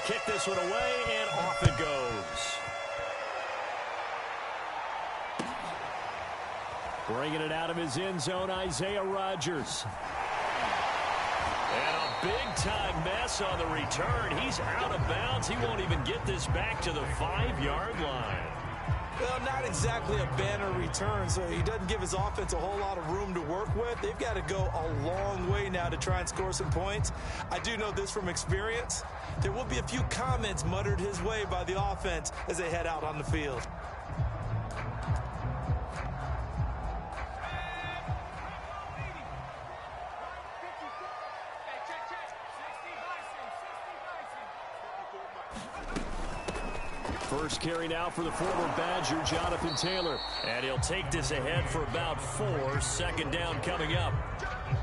kick this one away, and off it goes. Bringing it out of his end zone, Isaiah Rodgers. And a big-time mess on the return. He's out of bounds. He won't even get this back to the 5-yard line. Well, not exactly a banner return, so he doesn't give his offense a whole lot of room to work with. They've got to go a long way now to try and score some points. I do know this from experience. There will be a few comments muttered his way by the offense as they head out on the field. First carry now for the former Badger, Jonathan Taylor. And he'll take this ahead for about 4. Second down coming up.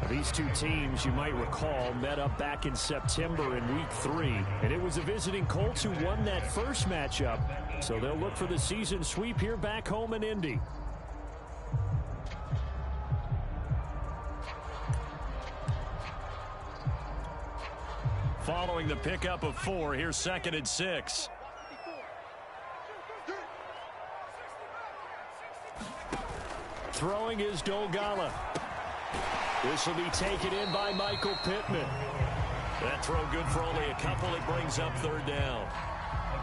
These two teams, you might recall, met up back in September in Week 3. And it was the visiting Colts who won that first matchup. So they'll look for the season sweep here back home in Indy. Following the pickup of 4, here's 2nd and 6. Throwing is Dolgala. This will be taken in by Michael Pittman. That throw good for only a couple. It brings up 3rd down.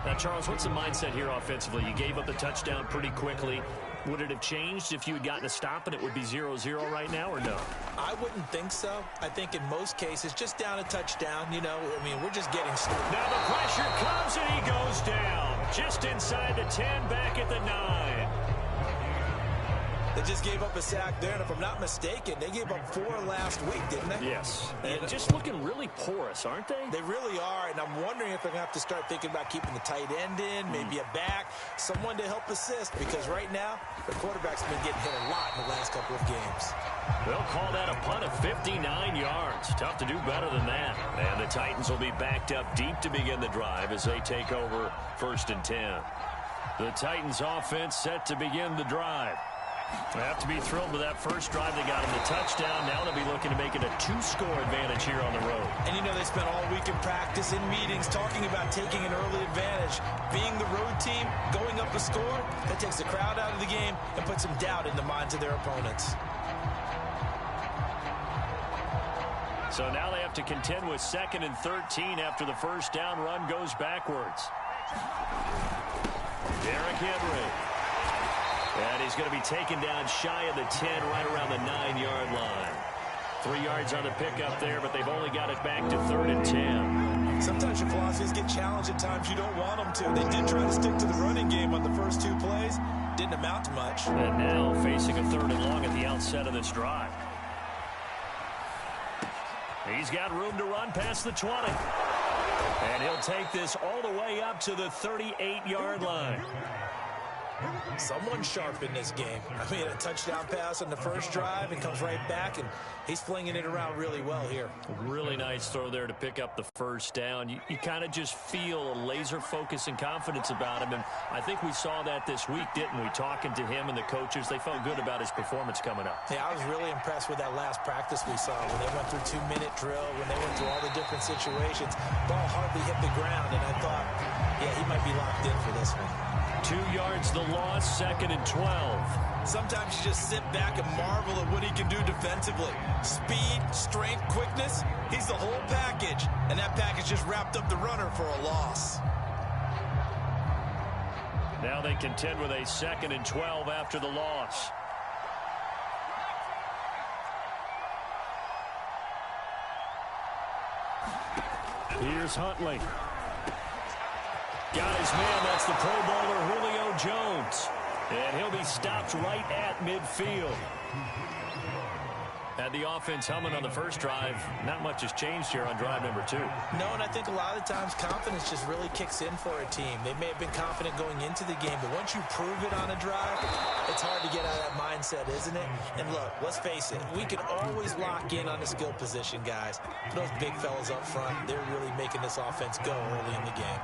Now, Charles, what's the mindset here offensively? You gave up the touchdown pretty quickly. Would it have changed if you had gotten a stop and it would be 0-0 right now, or no? I wouldn't think so. I think in most cases, just down a touchdown, you know, I mean, we're just getting started. Now the pressure comes and he goes down. Just inside the 10, back at the 9. They just gave up a sack there, and if I'm not mistaken, they gave up 4 last week, didn't they? Yes. And just looking really porous, aren't they? They really are, and I'm wondering if they're going to have to start thinking about keeping the tight end in, maybe a back, someone to help assist, because right now, the quarterback's been getting hit a lot in the last couple of games. They'll call that a punt of 59 yards. Tough to do better than that. And the Titans will be backed up deep to begin the drive as they take over 1st and 10. The Titans offense set to begin the drive. They have to be thrilled with that first drive. They got him the touchdown. Now they'll be looking to make it a 2-score advantage here on the road. And you know, they spent all week in practice, in meetings, talking about taking an early advantage. Being the road team, going up a score, that takes the crowd out of the game and puts some doubt in the minds of their opponents. So now they have to contend with 2nd and 13 after the first down run goes backwards. Derrick Henry. And he's going to be taken down shy of the 10, right around the 9-yard line. 3 yards on the pickup there, but they've only got it back to 3rd and 10. Sometimes your philosophies get challenged at times you don't want them to. They did try to stick to the running game on the first 2 plays. Didn't amount to much. And now facing a 3rd and long at the outset of this drive. He's got room to run past the 20. And he'll take this all the way up to the 38-yard line. Someone sharp in this game. I mean, a touchdown pass on the first drive and comes right back, and he's flinging it around really well here. Really nice throw there to pick up the first down. You kind of just feel a laser focus and confidence about him, and I think we saw that this week, didn't we? Talking to him and the coaches, they felt good about his performance coming up. Yeah, I was really impressed with that last practice we saw when they went through 2-minute drill, when they went through all the different situations. Ball hardly hit the ground, and I thought, yeah, he might be locked in for this one. 2 yards the loss, 2nd and 12. Sometimes you just sit back and marvel at what he can do defensively. Speed, strength, quickness, he's the whole package. And that package just wrapped up the runner for a loss. Now they contend with a 2nd and 12 after the loss. Here's Huntley. Got his man, that's the Pro Bowler Julio Jones. And he'll be stopped right at midfield. Had the offense humming on the first drive. Not much has changed here on drive number 2. No, and I think a lot of times confidence just really kicks in for a team. They may have been confident going into the game, but once you prove it on a drive, it's hard to get out of that mindset, isn't it? And look, let's face it, we can always lock in on the skill position, guys. Those big fellas up front, they're really making this offense go early in the game.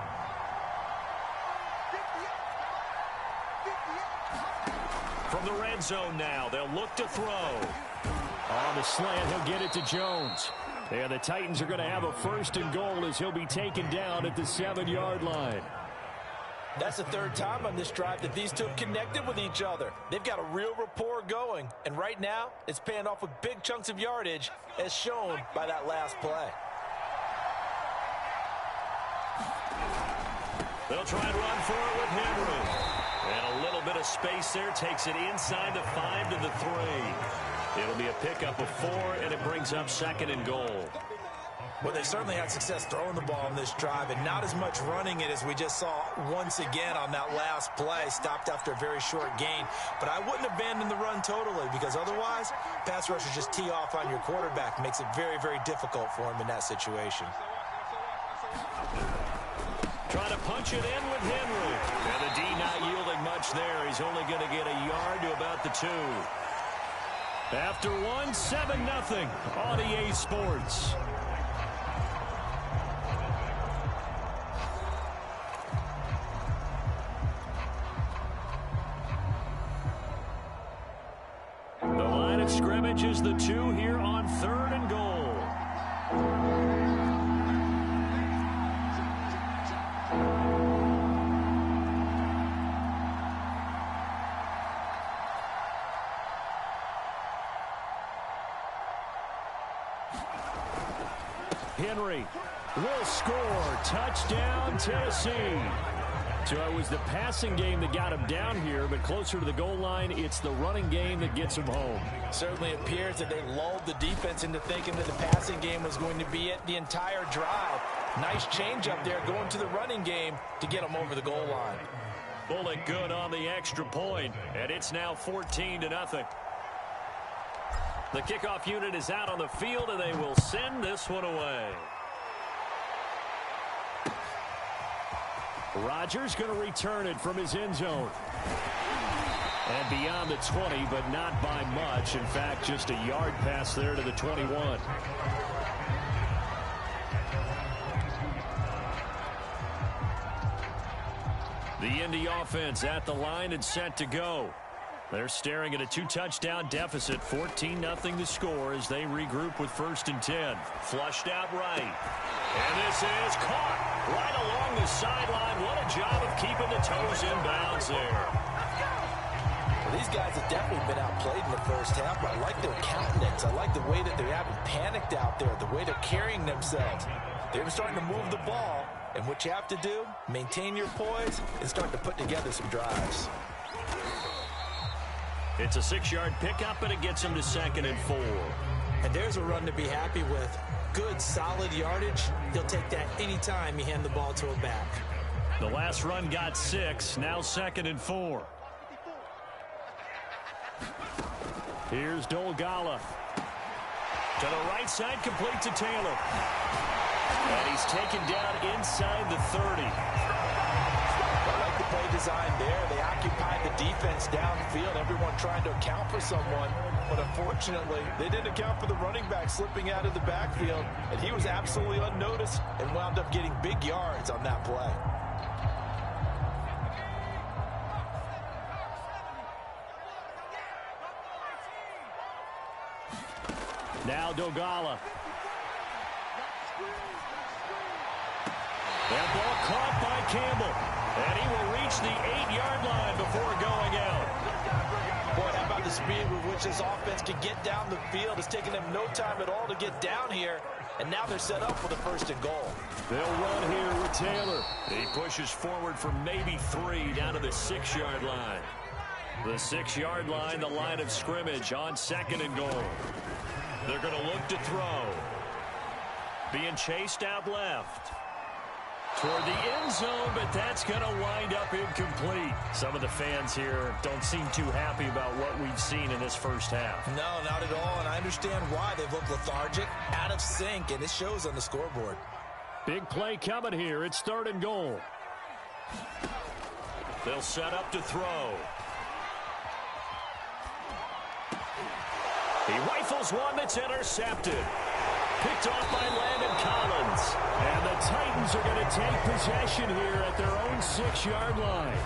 From the red zone now, they'll look to throw. On the slant, he'll get it to Jones. And the Titans are going to have a 1st and goal as he'll be taken down at the 7-yard line. That's the 3rd time on this drive that these two have connected with each other. They've got a real rapport going, and right now it's paying off with big chunks of yardage as shown by that last play. They'll try and run for it with Henry. And a little bit of space there takes it inside the 5 to the 3. It'll be a pickup of 4, and it brings up 2nd and goal. Well, they certainly had success throwing the ball on this drive and not as much running it as we just saw once again on that last play. Stopped after a very short gain. But I wouldn't abandon the run totally because otherwise, pass rushers just tee off on your quarterback. Makes it very, very difficult for him in that situation. Trying to punch it in with Henry. And the D not yielding much there. He's only going to get a yard to about the 2. After 1, 7-0 on EA Sports. The line of scrimmage is the 2 here on 3rd and goal. Henry will score. Touchdown, Tennessee. So it was the passing game that got him down here, but closer to the goal line, it's the running game that gets him home. Certainly appears that they lulled the defense into thinking that the passing game was going to be it the entire drive. Nice change up there going to the running game to get them over the goal line. Bullet good on the extra point, and it's now 14-0. The kickoff unit is out on the field, and they will send this one away. Rodgers going to return it from his end zone. And beyond the 20, but not by much. In fact, just a yard pass there to the 21. The Indy offense at the line and set to go. They're staring at a 2-touchdown deficit, 14-0 to score as they regroup with 1st and 10. Flushed out right. And this is caught right along the sideline. What a job of keeping the toes in bounds there. Well, these guys have definitely been outplayed in the first half, but I like their countenance. I like the way that they haven't panicked out there, the way they're carrying themselves. They're starting to move the ball, and what you have to do, maintain your poise and start to put together some drives. It's a 6-yard pickup, and it gets him to 2nd and 4. And there's a run to be happy with. Good, solid yardage. He'll take that anytime you hand the ball to a back. The last run got 6, now 2nd and 4. Here's Dolgala. To the right side, complete to Taylor. And he's taken down inside the 30. I like the play design there. They occupied the defense downfield, everyone trying to account for someone. But unfortunately, they didn't account for the running back slipping out of the backfield. And he was absolutely unnoticed and wound up getting big yards on that play. Now Dolgala. That ball caught by Campbell. And he will reach the 8-yard line before going out. Boy, how about the speed with which this offense can get down the field? It's taken them no time at all to get down here. And now they're set up for the 1st and goal. They'll run here with Taylor. He pushes forward for maybe 3 down to the 6-yard line. The 6-yard line, the line of scrimmage on 2nd and goal. They're going to look to throw. Being chased out left. Toward the end zone, but that's going to wind up incomplete. Some of the fans here don't seem too happy about what we've seen in this first half. No, not at all, and I understand why. They've looked lethargic, out of sync, and it shows on the scoreboard. Big play coming here. It's 3rd and goal. They'll set up to throw. He rifles one that's intercepted. Picked off by Landon Collins. And the Titans are going to take possession here at their own 6-yard line.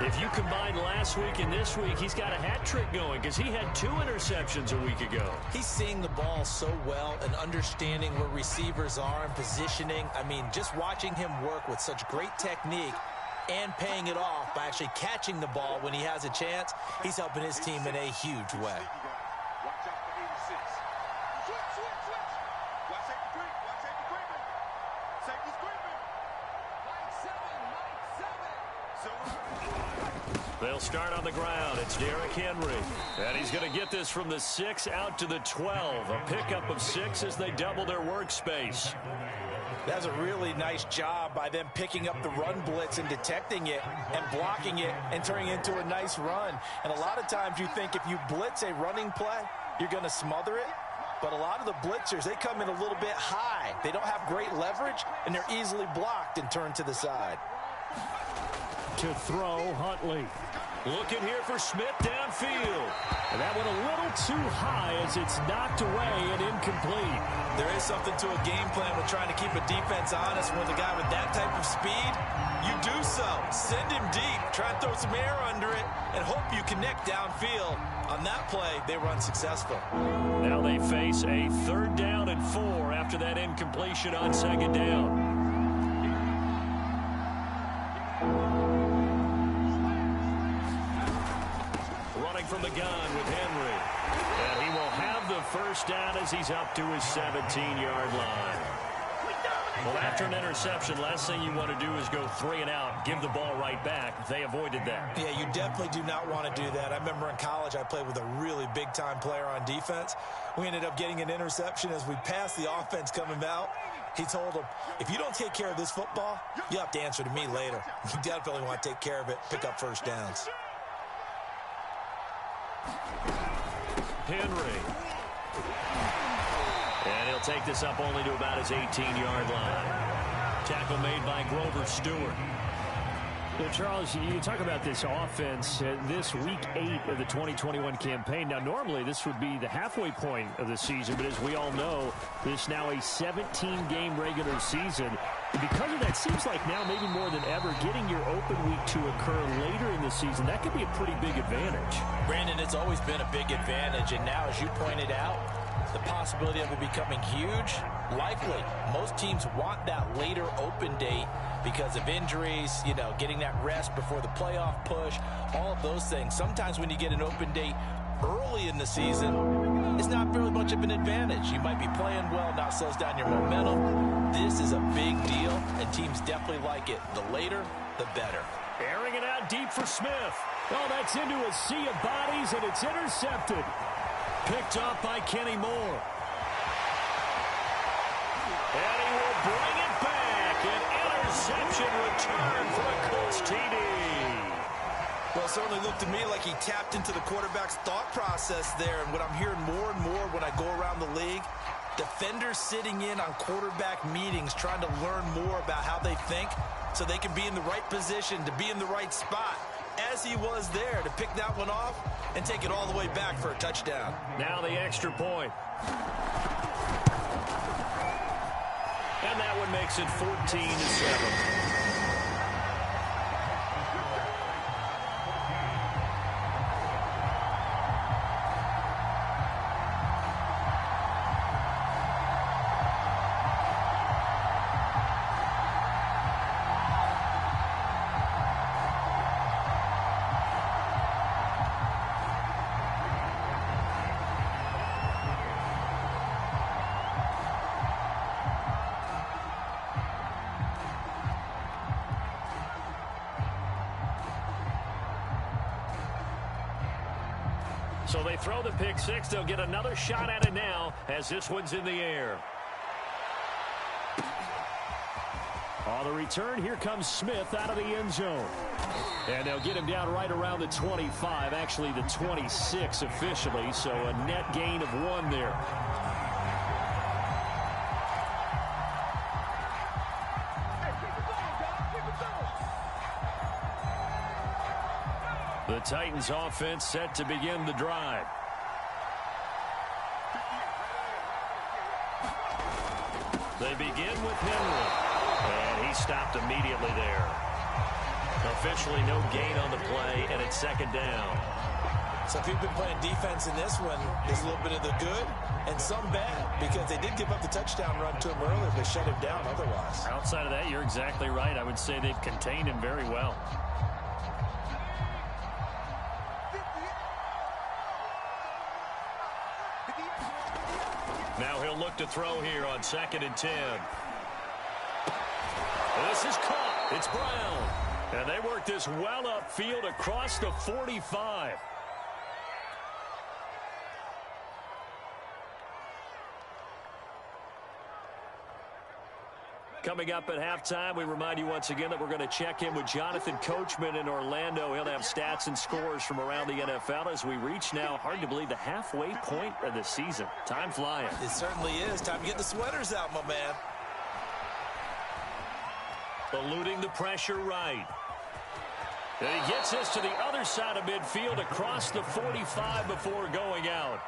If you combine last week and this week, he's got a hat trick going because he had 2 interceptions a week ago. He's seeing the ball so well and understanding where receivers are and positioning. I mean, just watching him work with such great technique and paying it off by actually catching the ball when he has a chance, he's helping his team in a huge way. They'll start on the ground. It's Derrick Henry. And he's going to get this from the 6 out to the 12. A pickup of 6 as they double their workspace. That's a really nice job by them picking up the run blitz and detecting it and blocking it and turning it into a nice run. And a lot of times you think if you blitz a running play, you're going to smother it. But a lot of the blitzers, they come in a little bit high. They don't have great leverage, and they're easily blocked and turned to the side. To throw, Huntley. Looking here for Smith downfield. And that went a little too high as it's knocked away and incomplete. There is something to a game plan with trying to keep a defense honest. With a guy with that type of speed, you do so. Send him deep. Try and throw some air under it and hope you connect downfield. On that play, they were unsuccessful. Now they face a 3rd down and 4 after that incompletion on 2nd down. From the gun with Henry. And he will have the 1st down as he's up to his 17-yard line. Well, after an interception, last thing you want to do is go 3 and out, give the ball right back. They avoided that. Yeah, you definitely do not want to do that. I remember in college I played with a really big-time player on defense. We ended up getting an interception as we passed the offense coming out. He told him, if you don't take care of this football, you have to answer to me later. You definitely want to take care of it, pick up 1st downs. Henry. And he'll take this up only to about his 18-yard line. Tackle made by Grover Stewart. Well, Charles, you talk about this offense, this week 8 of the 2021 campaign. Now, normally this would be the halfway point of the season, but as we all know, this now a 17-game regular season. Because of that, seems like now maybe more than ever, getting your open week to occur later in the season, that could be a pretty big advantage. Brandon, it's always been a big advantage, and now, as you pointed out, the possibility of it becoming huge, likely. Most teams want that later open date because of injuries, you know, getting that rest before the playoff push, all of those things. Sometimes when you get an open date early in the season, it's not very much of an advantage. You might be playing well, now slows down your momentum. This is a big deal, and teams definitely like it. The later, the better. Airing it out deep for Smith. Oh, that's into a sea of bodies, and it's intercepted. Picked off by Kenny Moore. And he will bring it back. An interception return for a Colts TD. Well, it certainly looked to me like he tapped into the quarterback's thought process there. And what I'm hearing more and more when I go around the league, defenders sitting in on quarterback meetings trying to learn more about how they think so they can be in the right position to be in the right spot, as he was there to pick that one off and take it all the way back for a touchdown. Now the extra point. And that one makes it 14-7. So they throw the pick six. They'll get another shot at it now as this one's in the air. On the return, here comes Smith out of the end zone. And they'll get him down right around the 25, actually the 26 officially, so a net gain of 1 there. The Titans offense set to begin the drive. They begin with Henry. And he stopped immediately there. Officially no gain on the play, and it's second down. So if you've been playing defense in this one, there's a little bit of the good and some bad, because they did give up the touchdown run to him earlier, but shut him down otherwise. Outside of that, you're exactly right. I would say they've contained him very well. Now he'll look to throw here on 2nd and 10. This is caught. It's Brown. And they work this well upfield across the 45. Coming up at halftime, we remind you once again that we're going to check in with Jonathan Coachman in Orlando. He'll have stats and scores from around the NFL as we reach now, hard to believe, the halfway point of the season. Time flying. It certainly is. Time to get the sweaters out, my man. Eluding the pressure right. And he gets this to the other side of midfield across the 45 before going out.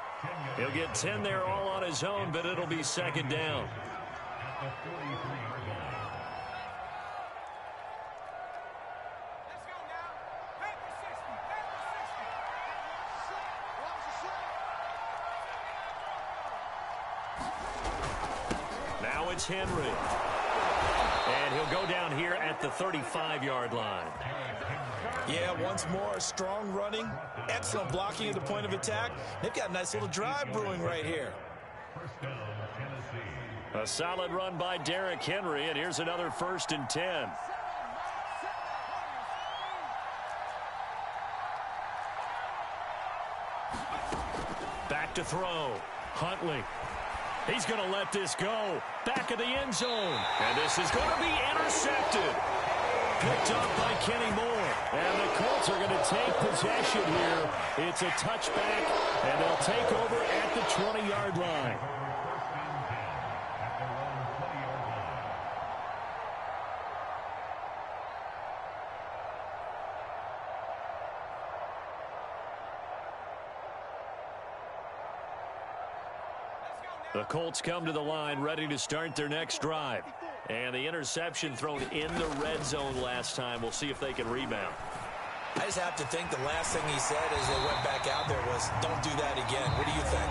He'll get 10 there all on his own, but it'll be second down. Now it's Henry. And he'll go down here at the 35-yard line. Yeah, once more, strong running, excellent blocking at the point of attack. They've got a nice little drive brewing right here. A solid run by Derrick Henry, and here's another 1st and 10. Back to throw. Huntley. He's going to let this go. Back of the end zone. And this is going to be intercepted. Picked up by Kenny Moore. And the Colts are going to take possession here. It's a touchback, and they'll take over at the 20-yard line. The Colts come to the line ready to start their next drive. And the interception thrown in the red zone last time. We'll see if they can rebound. I just have to think the last thing he said as they went back out there was, don't do that again. What do you think?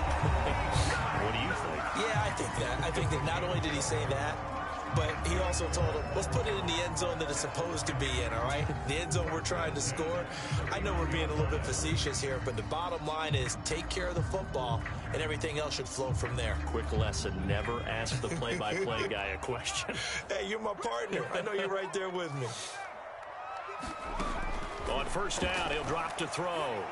What do you think? Yeah, I think that. I think that not only did he say that, but he also told him, let's put it in the end zone that it's supposed to be in, all right? The end zone we're trying to score. I know we're being a little bit facetious here, but the bottom line is take care of the football, and everything else should flow from there. Quick lesson, never ask the play-by-play guy a question. Hey, you're my partner. I know you're right there with me. On 1st down, he'll drop to throw.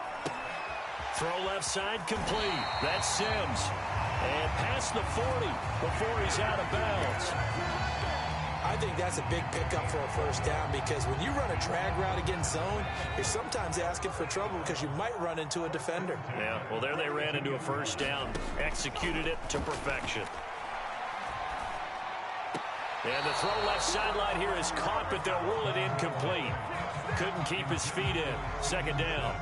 Throw left side complete. That's Sims. And past the 40 before he's out of bounds. I think that's a big pickup for a 1st down, because when you run a drag route against zone, you're sometimes asking for trouble because you might run into a defender. Yeah, well, there they ran into a 1st down. Executed it to perfection. And the throw left sideline here is caught, but they'll rule it incomplete. Couldn't keep his feet in. 2nd down.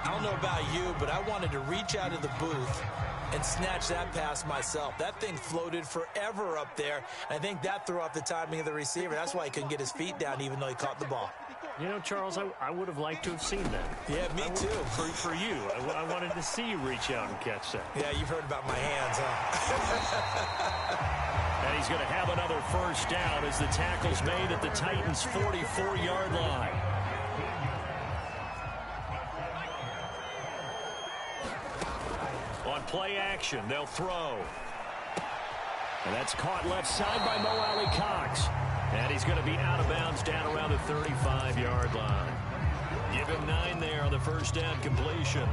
I don't know about you, but I wanted to reach out of the booth and snatch that pass myself. That thing floated forever up there. I think that threw off the timing of the receiver. That's why he couldn't get his feet down even though he caught the ball. You know, Charles, I would have liked to have seen that. Yeah, me too. For you. I wanted to see you reach out and catch that. Yeah, you've heard about my hands, huh? And he's going to have another 1st down as the tackle's made at the Titans' 44-yard line. On play action, they'll throw. And that's caught left side by Mo Alley Cox. And he's going to be out of bounds down around the 35-yard line. Give him 9 there on the 1st down completion.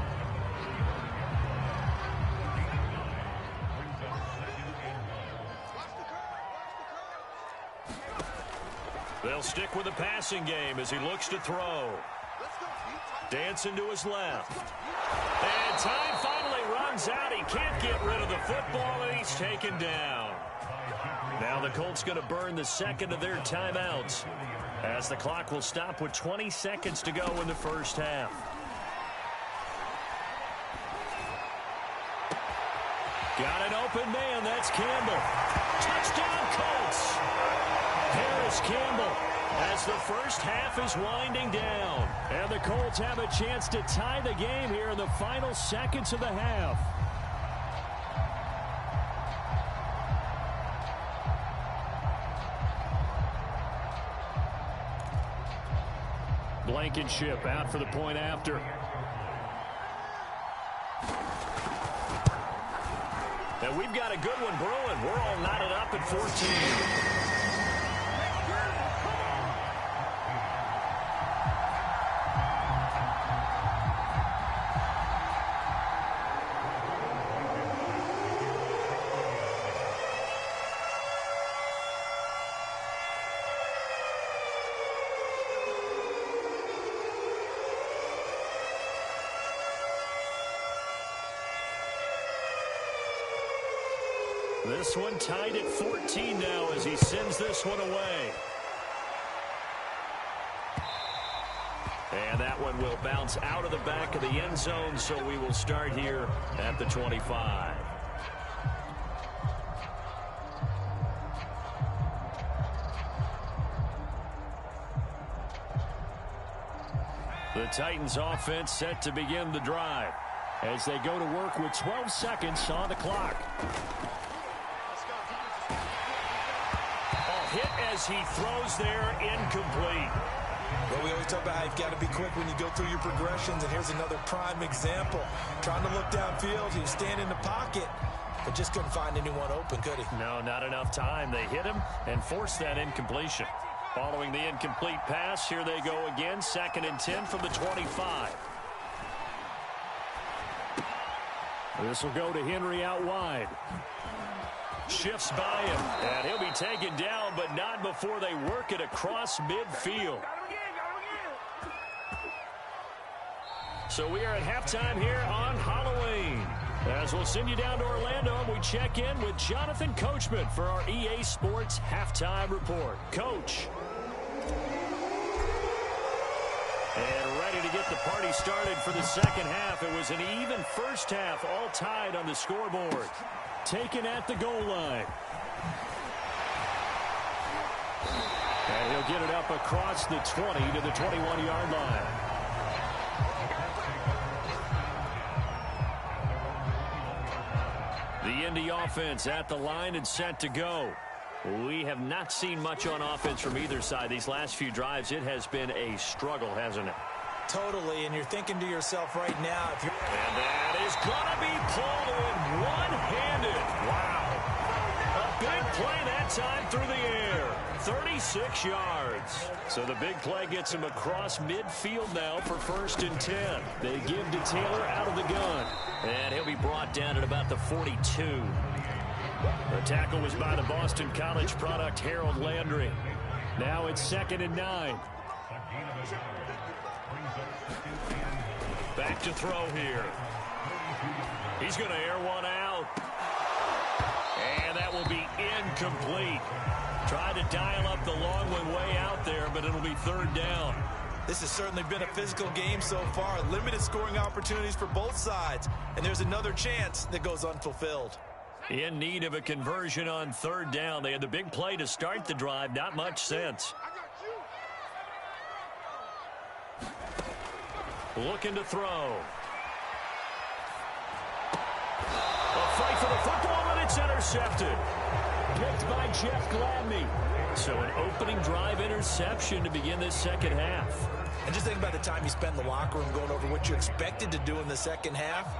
They'll stick with the passing game as he looks to throw. Dancing to his left. And time finally runs out. He can't get rid of the football, and he's taken down. Now the Colts going to burn the 2nd of their timeouts as the clock will stop with 20 seconds to go in the 1st half. Got an open man. That's Campbell. Touchdown, Colts. Harris half is winding down. And the Colts have a chance to tie the game here in the final seconds of the half. Blankenship out for the point after. And we've got a good one brewing. We're all knotted up at 14. This one tied at 14 now as he sends this one away. And that one will bounce out of the back of the end zone, so we will start here at the 25. The Titans offense set to begin the drive as they go to work with 12 seconds on the clock. Hit as he throws there, incomplete. Well, we always talk about how you've got to be quick when you go through your progressions, and here's another prime example. Trying to look downfield, he was standing in the pocket, but just couldn't find anyone open, could he? No, not enough time. They hit him and forced that incompletion. Following the incomplete pass, here they go again, 2nd and 10 from the 25. This will go to Henry out wide. Shifts by him, and he'll be taken down, but not before they work it across midfield. So we are at halftime here on Halloween. As we'll send you down to Orlando, and we check in with Jonathan Coachman for our EA Sports Halftime Report. Coach. And ready to get the party started for the second half. It was an even first half, all tied on the scoreboard. Taken at the goal line. And he'll get it up across the 20 to the 21-yard line. The Indy offense at the line and set to go. We have not seen much on offense from either side. These last few drives, it has been a struggle, hasn't it? Totally, and you're thinking to yourself right now, if you're... And that is going to be pulled in one-handed. Wow. A big play that time through the air. 36 yards. So the big play gets him across midfield now for 1st and 10. They give to Taylor out of the gun. And he'll be brought down at about the 42. The tackle was by the Boston College product, Harold Landry. Now it's 2nd and 9. Back to throw here. He's going to air one out. And that will be incomplete. Tried to dial up the long one way out there, but it'll be 3rd down. This has certainly been a physical game so far. Limited scoring opportunities for both sides. And there's another chance that goes unfulfilled. In need of a conversion on 3rd down. They had the big play to start the drive. Not much sense. Looking to throw. A fight for the football, and it's intercepted. Picked by Jeff Gladney. So an opening drive interception to begin this second half. And just think about the time you spent in the locker room going over what you expected to do in the second half.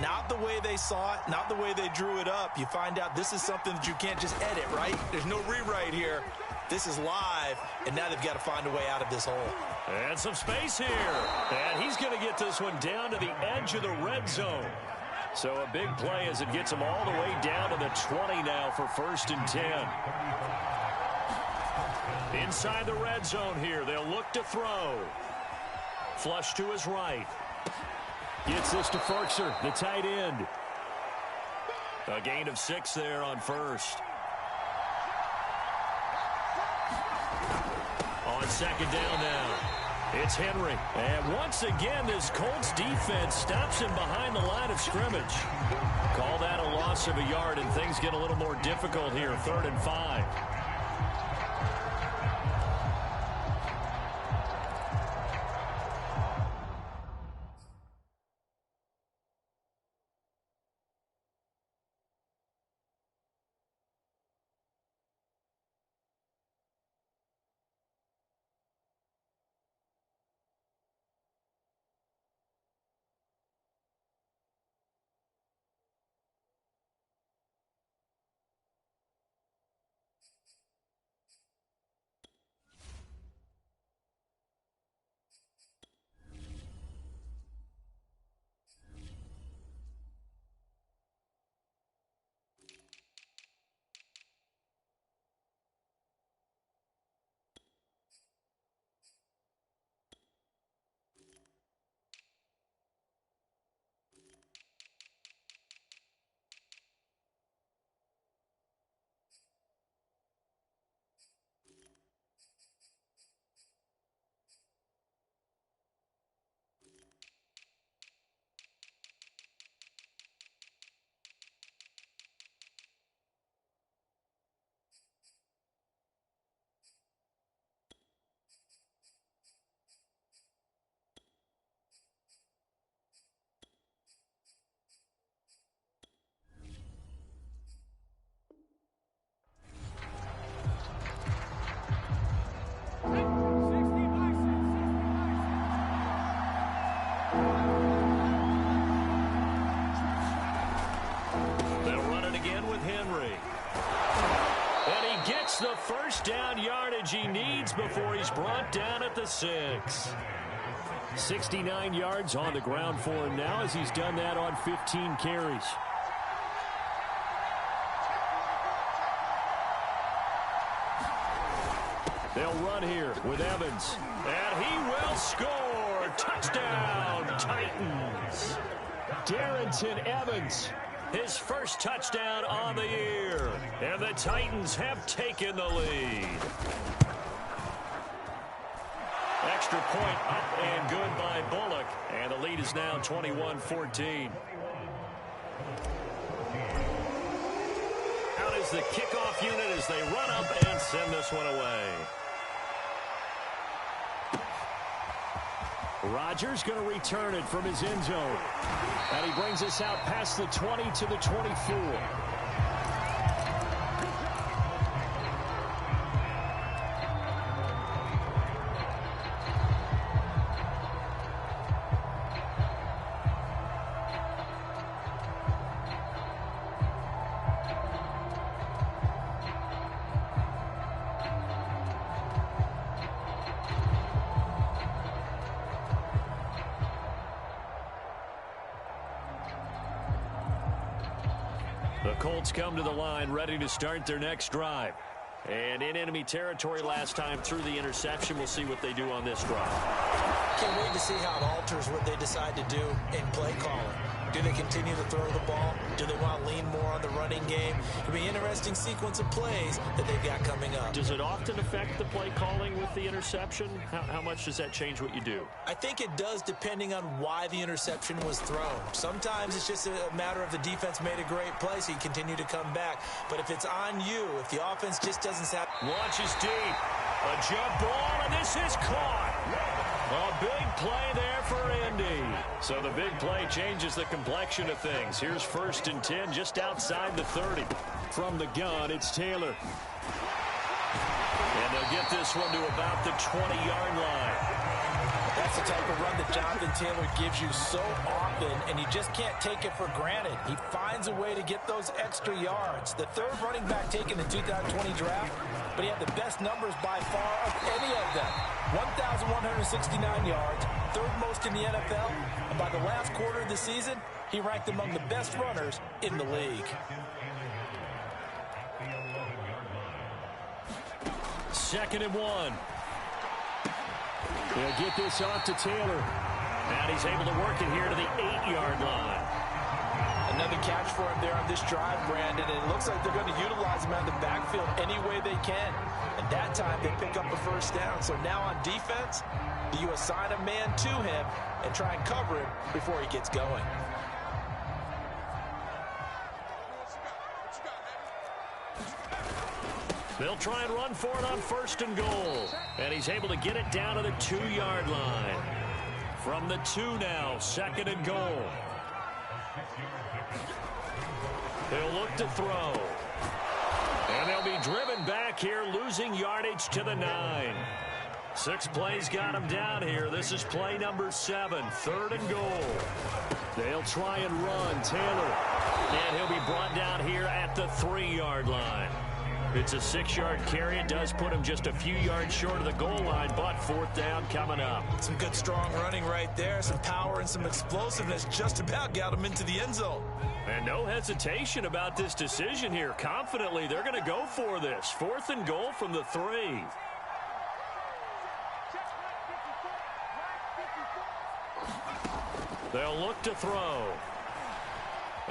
Not the way they saw it, not the way they drew it up. You find out this is something that you can't just edit, right? There's no rewrite here. This is live, and now they've got to find a way out of this hole. And some space here. And he's going to get this one down to the edge of the red zone. So a big play as it gets him all the way down to the 20 now for 1st and 10. Inside the red zone here. They'll look to throw. Flush to his right. Gets this to Ferkser, the tight end. A gain of 6 there on 1st. On 2nd down now. It's Henry. And once again, this Colts defense stops him behind the line of scrimmage. Call that a loss of a yard, and things get a little more difficult here. 3rd and 5. gets the first down yardage he needs before he's brought down at the 6. 69 yards on the ground for him now as he's done that on 15 carries. They'll run here with Evans. And he will score. Touchdown, Titans. Darrington Evans. His first touchdown on the year. And the Titans have taken the lead. Extra point up and good by Bullock. And the lead is now 21-14. Out is the kickoff unit as they run up and send this one away. Rodgers going to return it from his end zone. And he brings us out past the 20 to the 24. The Colts come to the line ready to start their next drive. And in enemy territory last time through the interception. We'll see what they do on this drive. Can't wait to see how it alters what they decide to do in play calling. Do they continue to throw the ball? Do they want to lean more on the running game? It'll be an interesting sequence of plays that they've got coming up. Does it often affect the play calling with the interception? How much does that change what you do? I think it does depending on why the interception was thrown. Sometimes it's just a matter of the defense made a great play, so you continue to come back. But if it's on you, if the offense just doesn't have... Launches deep. A jump ball, and this is caught. A big play there for Indy. So the big play changes the complexion of things. Here's 1st and 10 just outside the 30. From the gun, it's Taylor. And they'll get this one to about the 20-yard line. That's the type of run that Jonathan Taylor gives you so often, and you just can't take it for granted. He finds a way to get those extra yards. The third running back taken in the 2020 draft, but he had the best numbers by far of any of them. 1,169 yards, third most in the NFL, and by the last quarter of the season, he ranked among the best runners in the league. Second and 1. They'll get this off to Taylor. And he's able to work it here to the 8-yard line. Another catch for him there on this drive, Brandon, and it looks like they're going to utilize him out of the backfield any way they can. And that time they pick up a first down. So now on defense, do you assign a man to him and try and cover him before he gets going? They'll try and run for it on 1st and goal. And he's able to get it down to the 2-yard line. From the 2 now, 2nd and goal. They'll look to throw. And they'll be driven back here, losing yardage to the 9. 6 plays got him down here. This is play number 7, 3rd and goal. They'll try and run. Taylor. And he'll be brought down here at the 3-yard line. It's a 6-yard carry. It does put him just a few yards short of the goal line, but 4th down coming up. Some good strong running right there. Some power and some explosiveness just about got him into the end zone. And no hesitation about this decision here. Confidently, they're going to go for this. 4th and goal from the 3. They'll look to throw.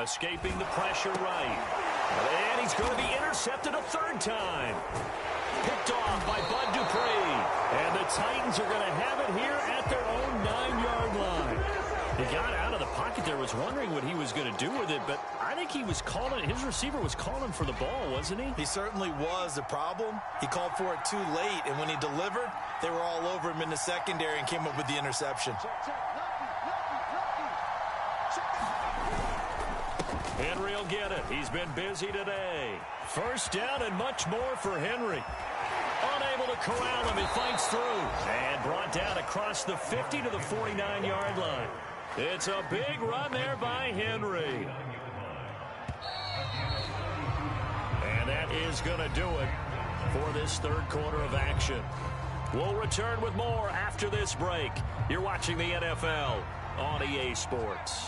Escaping the pressure right. And he's going to be intercepted a 3rd time. Picked off by Bud Dupree. And the Titans are going to have it here at their own 9-yard line. He got out of the pocket there, was wondering what he was going to do with it, but I think he was calling, his receiver was calling for the ball, wasn't he? He certainly was. The problem, he called for it too late, and when he delivered, they were all over him in the secondary and came up with the interception. Henry will get it. He's been busy today. 1st down and much more for Henry. Unable to corral him. He fights through. And brought down across the 50 to the 49-yard line. It's a big run there by Henry. And that is going to do it. for this third quarter of action. We'll return with more after this break. You're watching the NFL on EA Sports.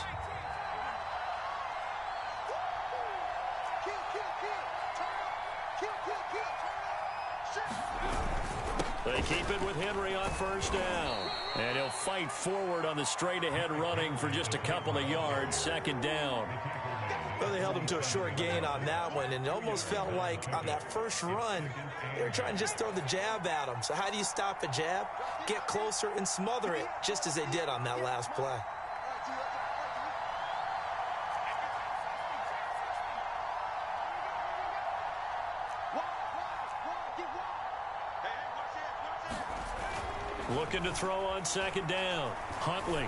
They keep it with Henry on first down. And he'll fight forward on the straight-ahead running for just a couple of yards, second down. Well, they held him to a short gain on that one, and it almost felt like on that first run, they were trying to just throw the jab at him. So how do you stop a jab? Get closer and smother it, just as they did on that last play. Looking to throw on second down. Huntley.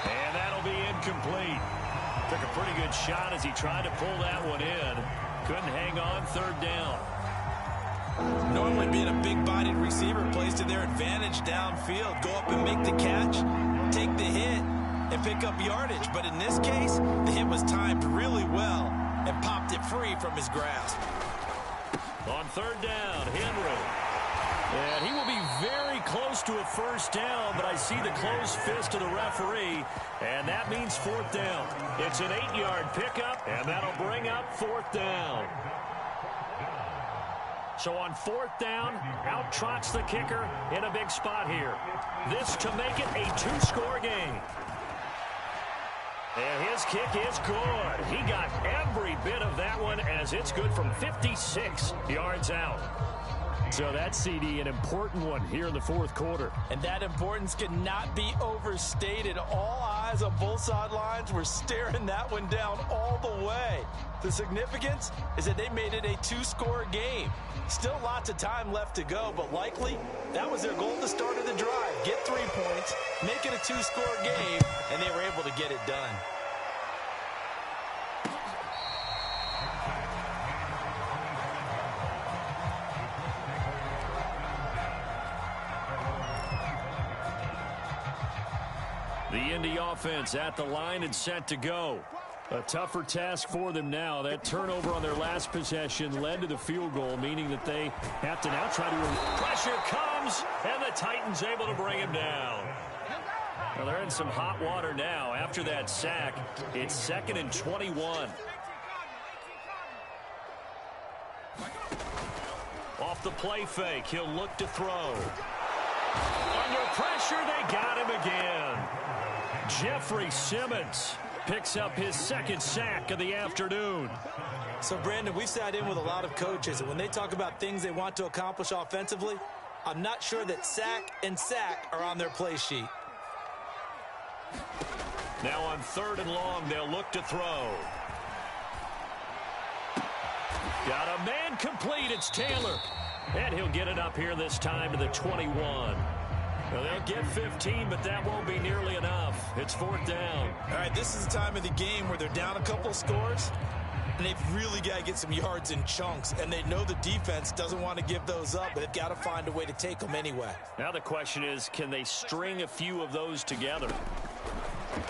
And that'll be incomplete. Took a pretty good shot as he tried to pull that one in. Couldn't hang on, third down. Normally being a big-bodied receiver plays to their advantage downfield. Go up and make the catch, take the hit, and pick up yardage. But in this case, the hit was timed really well and popped it free from his grasp. On third down, Henry. And he will be very close to a first down, but I see the closed fist of the referee, and that means fourth down. It's an 8-yard pickup, and that'll bring up fourth down. So on fourth down, out trots the kicker in a big spot here. This to make it a 2-score game. And his kick is good. He got every bit of that one as it's good from 56 yards out. So that CD, an important one here in the fourth quarter. And that importance cannot be overstated. All eyes on both sidelines were staring that one down all the way. The significance is that they made it a 2-score game. Still lots of time left to go, but likely that was their goal at the start of the drive. Get 3 points, make it a 2-score game, and they were able to get it done. The Indy offense at the line and set to go. A tougher task for them now. That turnover on their last possession led to the field goal, meaning that they have to now try to... Pressure comes, and the Titans able to bring him down. Well, they're in some hot water now. After that sack, it's 2nd and 21. Off the play fake, he'll look to throw. Under pressure, they got him again. Jeffrey Simmons picks up his 2nd sack of the afternoon. So, Brandon, we've sat in with a lot of coaches, and when they talk about things they want to accomplish offensively, I'm not sure that sack and sack are on their play sheet. Now on 3rd and long, they'll look to throw. Got a man complete. It's Taylor. And he'll get it up here this time to the 21. Well, they'll get 15, but that won't be nearly enough. It's 4th down. All right, this is the time of the game where they're down a couple of scores, and they've really got to get some yards in chunks, and they know the defense doesn't want to give those up, but they've got to find a way to take them anyway. Now the question is, can they string a few of those together?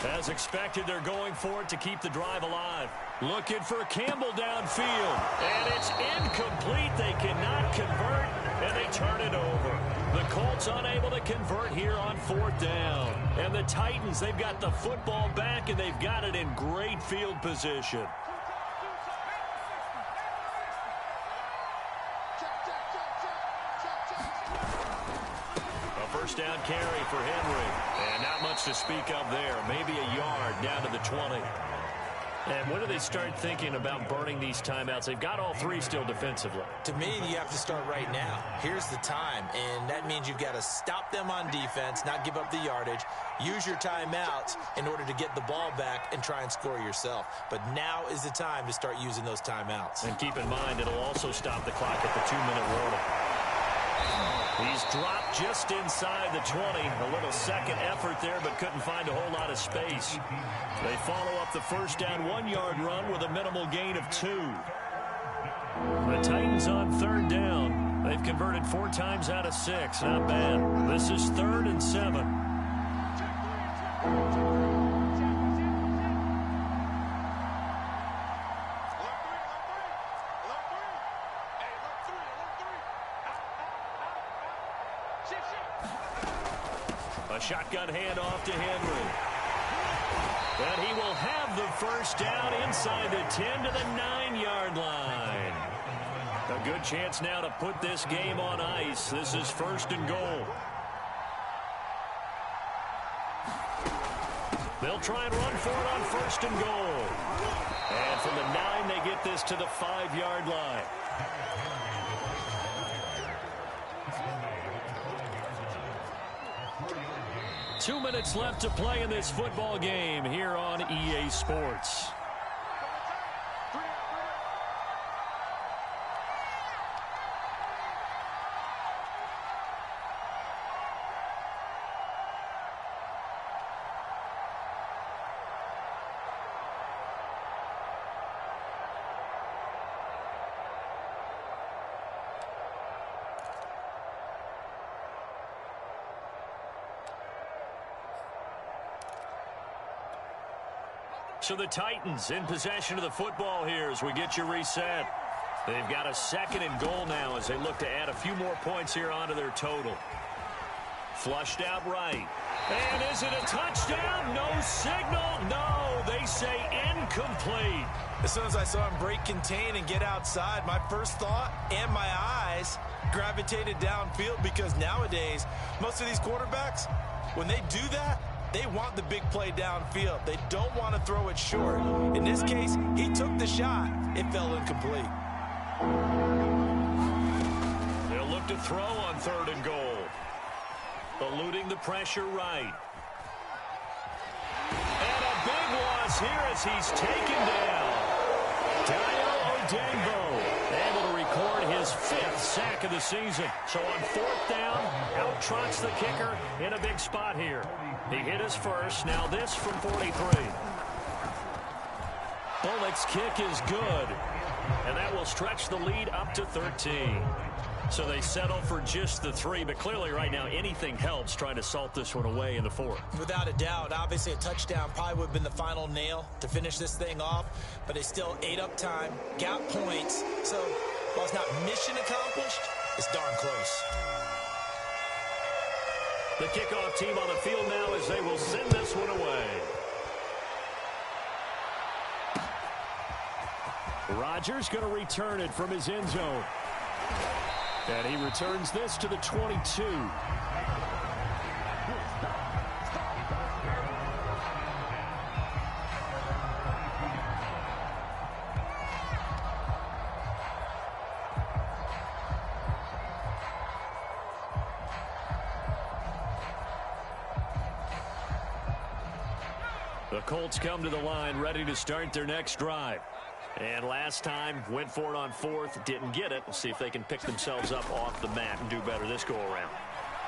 As expected, they're going for it to keep the drive alive. Looking for Campbell downfield. And it's incomplete. They cannot convert, and they turn it over. The Colts unable to convert here on 4th down. And the Titans, they've got the football back, and they've got it in great field position. A first down carry for Henry. And not much to speak of there. Maybe a yard down to the 20. And when do they start thinking about burning these timeouts? They've got all 3 still defensively. To me, you have to start right now. Here's the time, and that means you've got to stop them on defense, not give up the yardage, use your timeouts in order to get the ball back and try and score yourself. But now is the time to start using those timeouts. And keep in mind, it'll also stop the clock at the 2-minute warning. He's dropped just inside the 20. A little second effort there, but couldn't find a whole lot of space. They follow up the first down 1-yard run with a minimal gain of 2. The Titans on 3rd down. They've converted 4 times out of 6. Not bad. This is 3rd and 7. A shotgun handoff to Henry. And he will have the first down inside the 10 to the 9-yard line. A good chance now to put this game on ice. This is 1st and goal. They'll try and run for it on 1st and goal. And from the 9, they get this to the 5-yard line. Two minutes left to play in this football game here on EA Sports. So the Titans in possession of the football here as we get you reset. They've got a 2nd and goal now as they look to add a few more points here onto their total. Flushed out right. And is it a touchdown? No signal. No, they say incomplete. As soon as I saw him break contain and get outside, my first thought and my eyes gravitated downfield, because nowadays, most of these quarterbacks, when they do that, they want the big play downfield. They don't want to throw it short. In this case, he took the shot. It fell incomplete. They'll look to throw on 3rd and goal. Eluding the pressure right. And a big loss here as he's taken down. Dayo Odeyingbo able to record his 5th sack of the season. So on 4th down, out trots the kicker in a big spot here. He hit his first. Now this from 43. Bullock's kick is good. And that will stretch the lead up to 13. So they settle for just the 3. But clearly right now anything helps trying to salt this one away in the 4th. Without a doubt. Obviously a touchdown probably would have been the final nail to finish this thing off. But they still ate up time, got points. So while it's not mission accomplished, it's darn close. The kickoff team on the field now as they will send this one away. Rodgers going to return it from his end zone. And he returns this to the 22. The Colts come to the line ready to start their next drive. And last time, went for it on 4th, didn't get it. We'll see if they can pick themselves up off the mat and do better this go-around.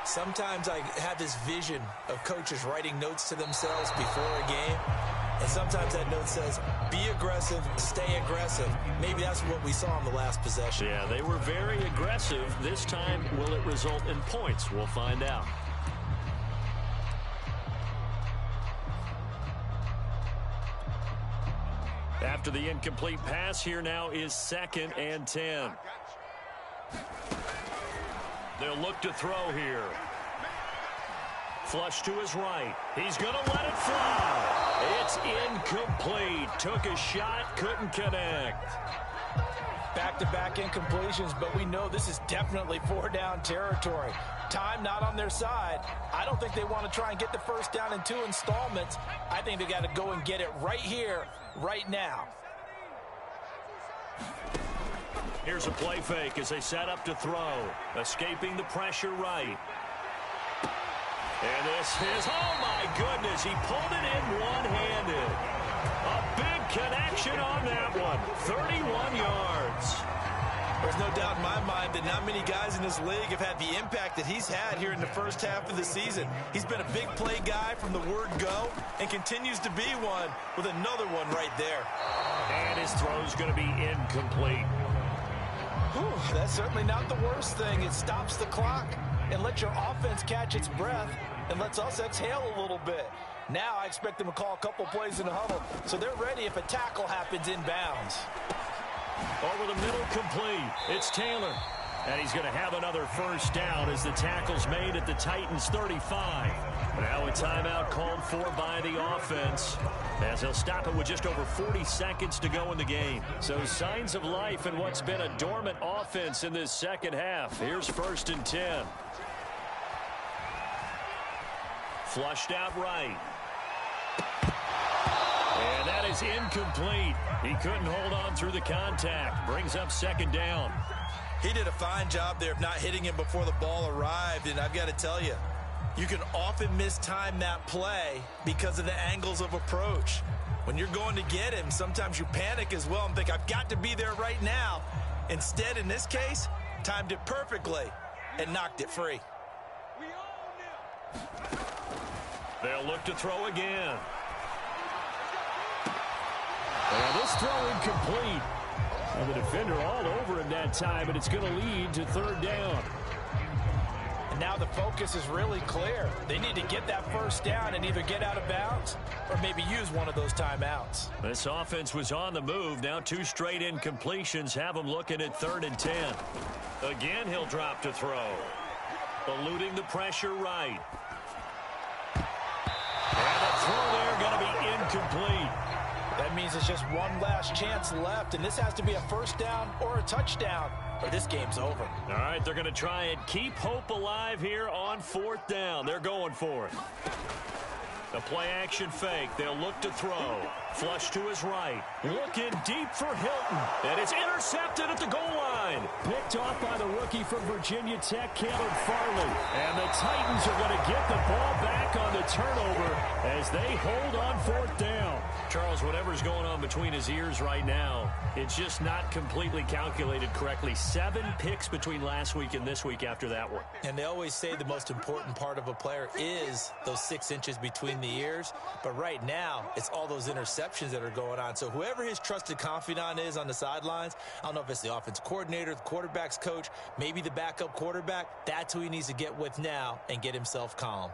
Sometimes I have this vision of coaches writing notes to themselves before a game. And sometimes that note says, be aggressive, stay aggressive. Maybe that's what we saw in the last possession. Yeah, they were very aggressive. This time, will it result in points? We'll find out. After the incomplete pass, here now is 2nd and 10. They'll look to throw here. Flush to his right. He's going to let it fly. It's incomplete. Took a shot, couldn't connect. Back-to-back incompletions, but we know this is definitely 4-down territory. Time not on their side. I don't think they want to try and get the first down in 2 installments. I think they got to go and get it right here, right now. Here's a play fake as they set up to throw. Escaping the pressure right. And this is, oh my goodness, he pulled it in one-handed. A big connection on that one. 31 yards. There's no doubt in my mind that not many guys in this league have had the impact that he's had here in the first half of the season. He's been a big play guy from the word go and continues to be one with another one right there. And his throw's going to be incomplete. Whew, that's certainly not the worst thing. It stops the clock and lets your offense catch its breath and lets us exhale a little bit. Now I expect them to call a couple plays in the huddle so they're ready if a tackle happens inbounds. Over the middle, complete. It's Taylor. And he's going to have another first down as the tackle's made at the Titans' 35. Now a timeout called for by the offense, as they'll stop it with just over 40 seconds to go in the game. So signs of life in what's been a dormant offense in this second half. Here's 1st and 10. Flushed out right. And that is incomplete. He couldn't hold on through the contact. Brings up 2nd down. He did a fine job there of not hitting him before the ball arrived, and I've got to tell you, you can often mistime that play because of the angles of approach. When you're going to get him, sometimes you panic as well and think, I've got to be there right now. Instead, in this case, timed it perfectly and knocked it free. They'll look to throw again. And this throw incomplete. And the defender all over him that time, and it's going to lead to 3rd down. And now the focus is really clear. They need to get that first down and either get out of bounds or maybe use one of those timeouts. This offense was on the move. Now 2 straight incompletions have them looking at 3rd and 10. Again, he'll drop to throw. Eluding the pressure right. And the throw there going to be incomplete. That means it's just one last chance left, and this has to be a first down or a touchdown, or this game's over. All right, they're going to try and keep hope alive here on 4th down. They're going for it. A play-action fake. They'll look to throw. Flush to his right. Looking deep for Hilton. And it's intercepted at the goal line. Picked off by the rookie from Virginia Tech, Caleb Farley. And the Titans are going to get the ball back on the turnover as they hold on 4th down. Charles, whatever's going on between his ears right now, it's just not completely calculated correctly. 7 picks between last week and this week after that one. And they always say the most important part of a player is those 6 inches between the ears. But right now, it's all those interceptions that are going on. So whoever his trusted confidant is on the sidelines, I don't know if it's the offense coordinator, the quarterback's coach, maybe the backup quarterback, that's who he needs to get with now and get himself calm.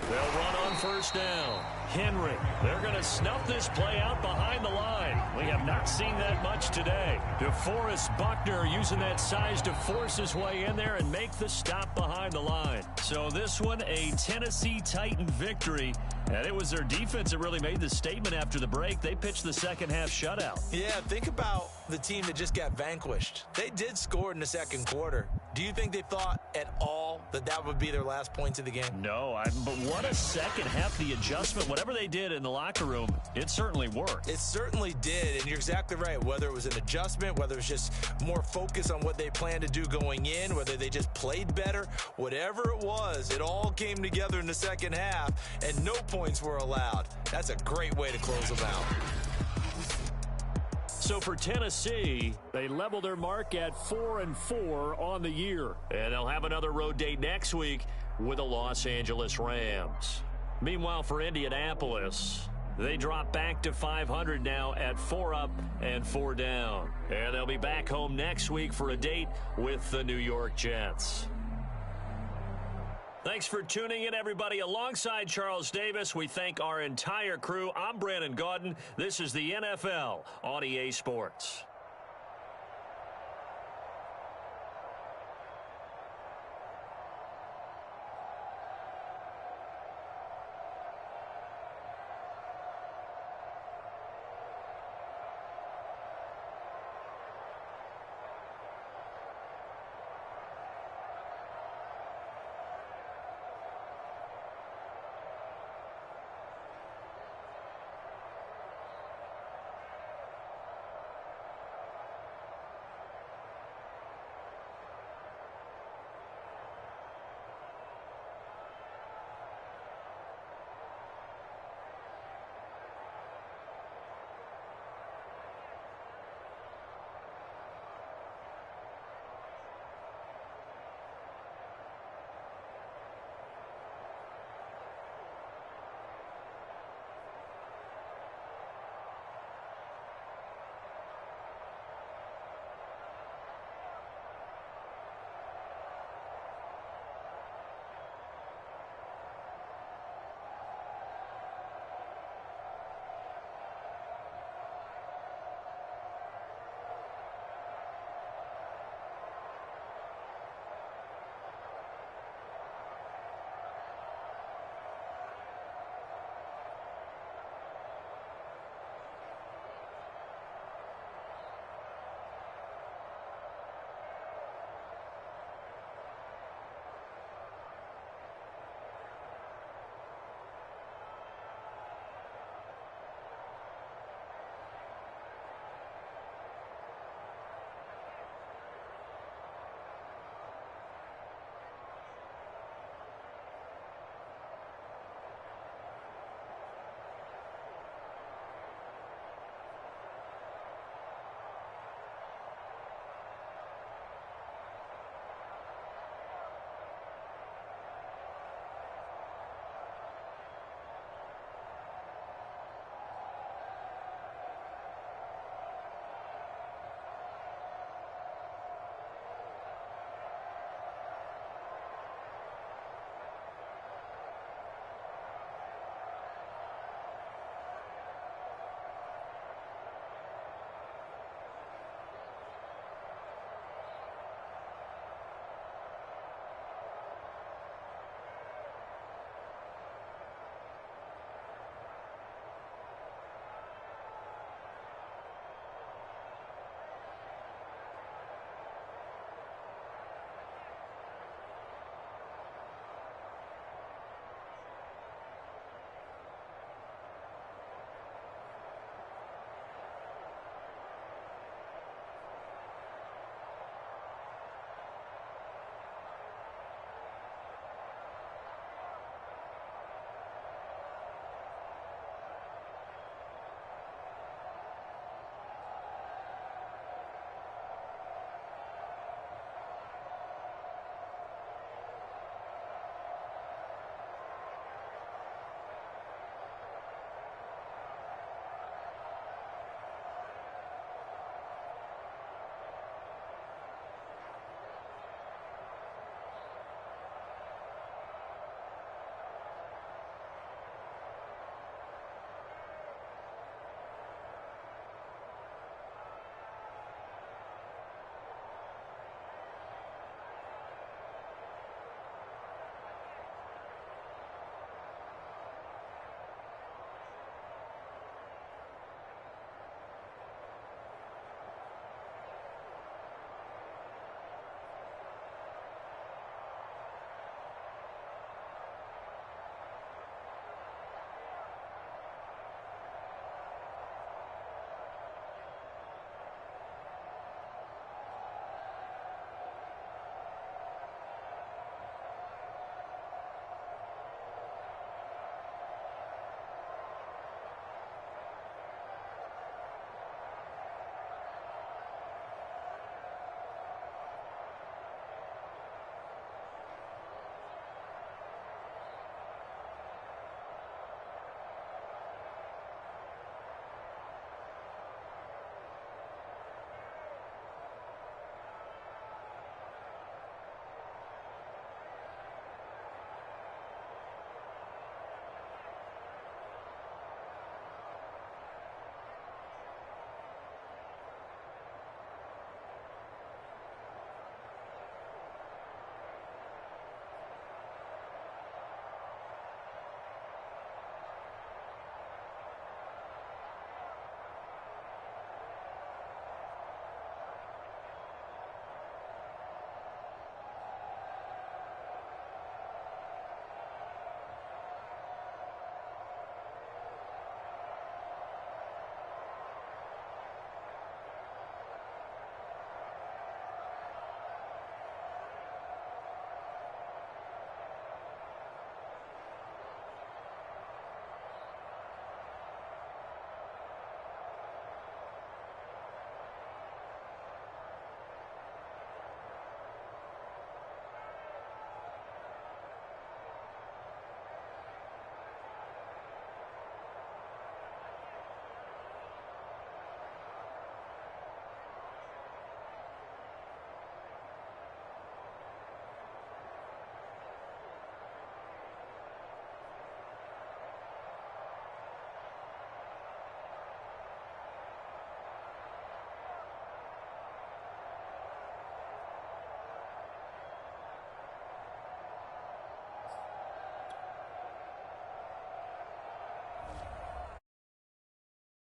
They'll run on first down. Henry, they're going to snuff this play out behind the line. We have not seen that much today. DeForest Buckner using that size to force his way in there and make the stop behind the line. So this one, a Tennessee Titan victory. And it was their defense that really made the statement after the break. They pitched the second half shutout. Yeah, think about the team that just got vanquished. They did score in the second quarter. Do you think they thought at all that that would be their last points of the game? No, but what a second half. The adjustment, whatever they did in the locker room, it certainly worked. It certainly did, and you're exactly right. Whether it was an adjustment, whether it was just more focus on what they planned to do going in, whether they just played better, whatever it was, it all came together in the second half, and no points were allowed. That's a great way to close them out. So for Tennessee, they level their mark at 4-4 on the year. And they'll have another road date next week with the Los Angeles Rams. Meanwhile, for Indianapolis, they drop back to 500 now at 4 up and 4 down. And they'll be back home next week for a date with the New York Jets. Thanks for tuning in, everybody. Alongside Charles Davis, we thank our entire crew. I'm Brandon Gaudin. This is the NFL on EA Sports.